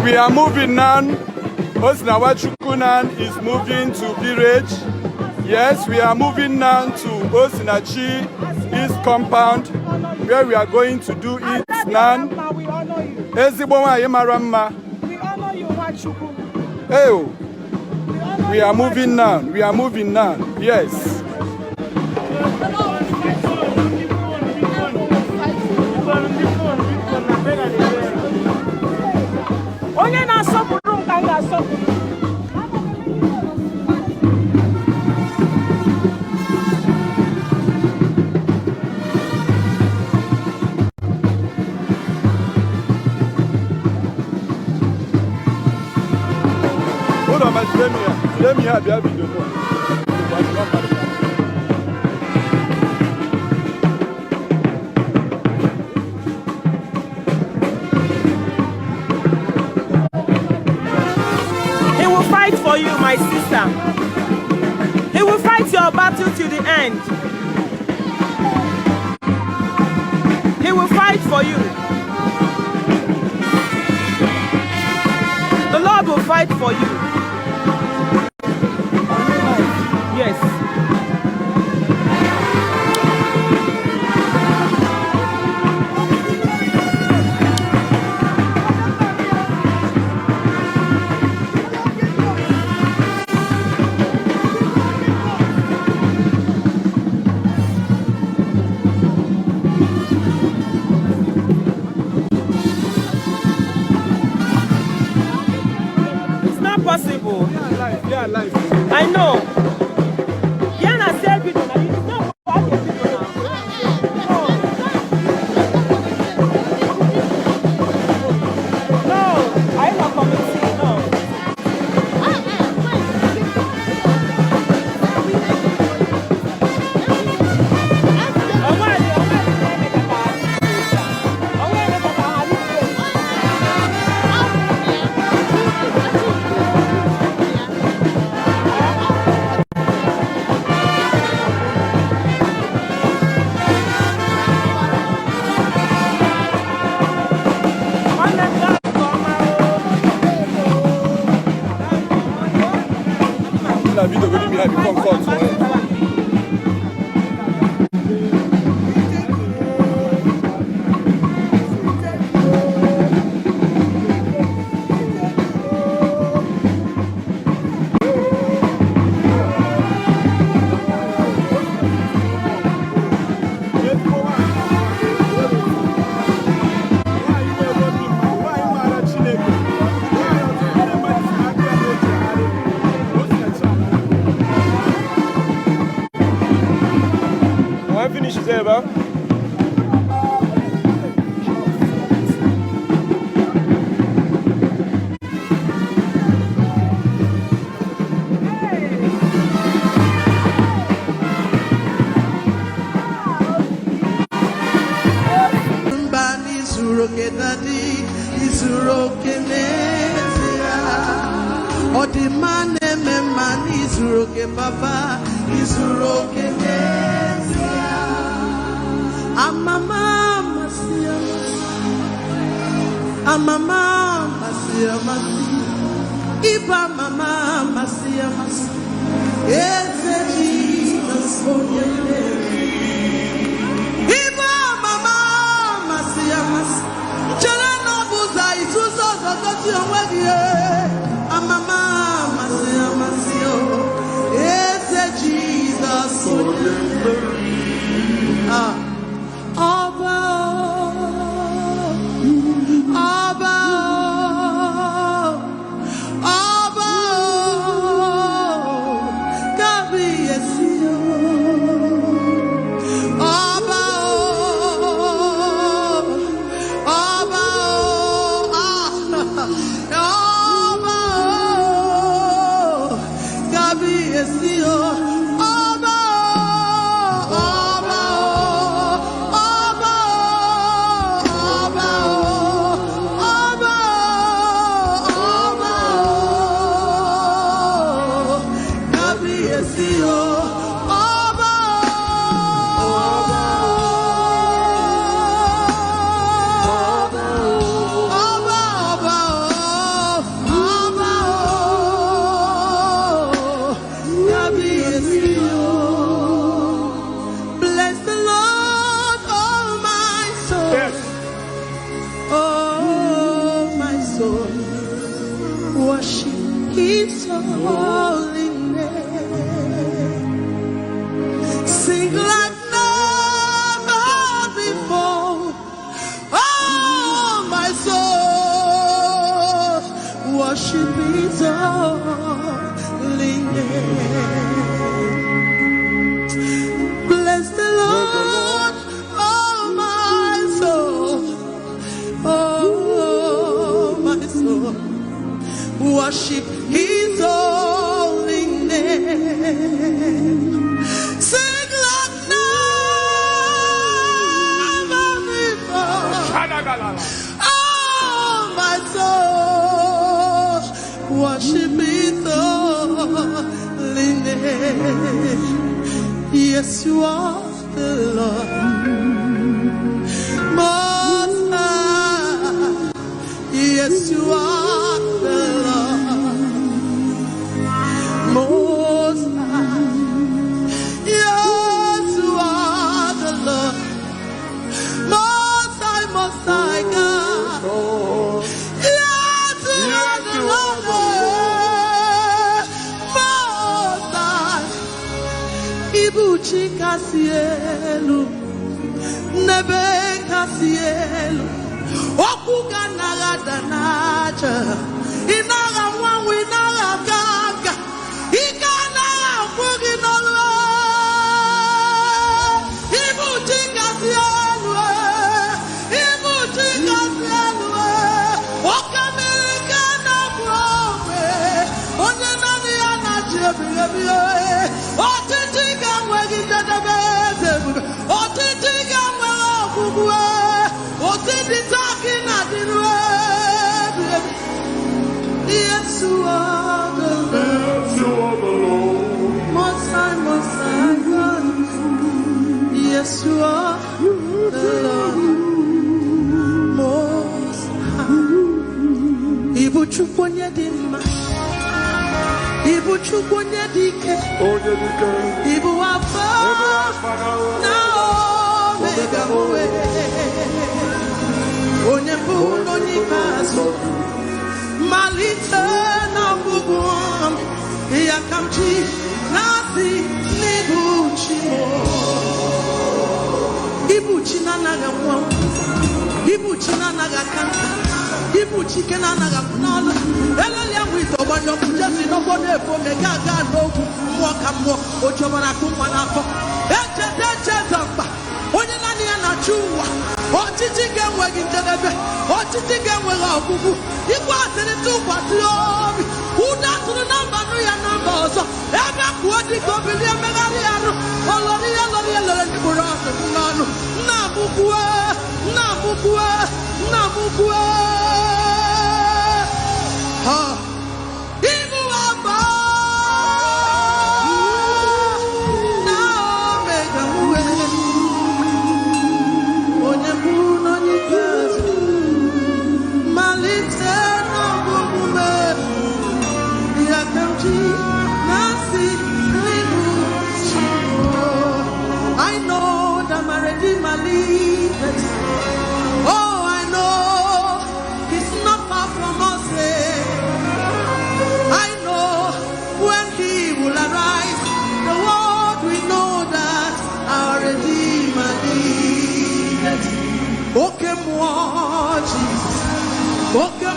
We are moving now. Nwachukwu is moving to village. Yes, we are moving now to Osinachi East compound where we are going to do it now. We honor you. We honor you, Nwachukwu. Hey, we are moving now. We are moving now. Yes. Onye na-asọpụrụ nka m ga-asọpụrụ. Hold on, let me have your video. He will fight for you, my sister. He will fight your battle to the end. He will fight for you. The Lord will fight for you. Yes. Possible. Yeah, life. I know. Yeah, na sell video na. It's not about the video now. No, I'm not committing. No. La video will be having comfort for it. Finish it there, bro. Mama masia masi, iba mama masia masi, eze Jesus oyele. Iba mama masia masi, chere no buza isuso zototi onwediye. Mama masia masio, eze Jesus oyele. Worship His holy name. Sing like never before. Oh, my soul, worship His holy name. Bless the Lord, oh my soul, oh my soul. Worship His holy name. Sing like never before. Oh, my soul, worship His holy name. Yes, you are the Lord. Most High. Yes, you are the Lord. Most High. Yes, you are the Lord. Most High God. Yes, you are the Lord. Most High. Ibuchi kasielu, nebe kasielu. Okuga nagada naja, inaga mwangu inaga gaga, ikana kugi nolwe, ibuchi kasielwe, okamerika na mwangu, onye nani anajebiye, otiti gamwegi jadabeze, otiti gamwegi okugwe. Yes, you are the Lord. Most High God. Yes, you are the Lord. Most High. Ibuchukwu onye dị mma. Ibuchukwu onye dị ike. Ibu Alpha na Omega. Onye mbụ n'onye ikpeazụ, malite na ọgwụgwụ m, ya ka m ji na-asị n'ibu chi m. Ibu chi na-anaghị anwụ anwụ, ibu chi na-anaghị aka nka, ibu chi ke na-anaghị akwụ n'ọlụ. Elele ya bụ ite ọgbanye ọkụ jesi n'ọgbọ na-efu ome ga aga n'okwu mmụọ ka mmụọ, o jọbara akụ nwa n'afọ. Echeta mkpa, onye naanị ya na-achị ụwa. Ọchịchị ga-enweghị njedebe, ọchịchị ga-enweghị ọgwụgwụ. Igwe asịrị tụkwasị obi, ụda tụrụ na mba nụ ya na mba ọzọ. Ebe kwuo dịka obili emegharị arụ, ọlọrị ya lere ndị gburu ọsọ n'ọnụ. Nna mụkwue. Ibu Alpha na Omega mwe. Onye mbụ n'onye ikpeazụ, malite n'ọgwụgwụ m, ya ka m ji na-asị n'ibu chi m. I know that my Redeemer liveth. Oh, I know He's not far from us. I know when He will arise, the world will know that our Redeemer liveth. Okay, moi, Jesus. Okay.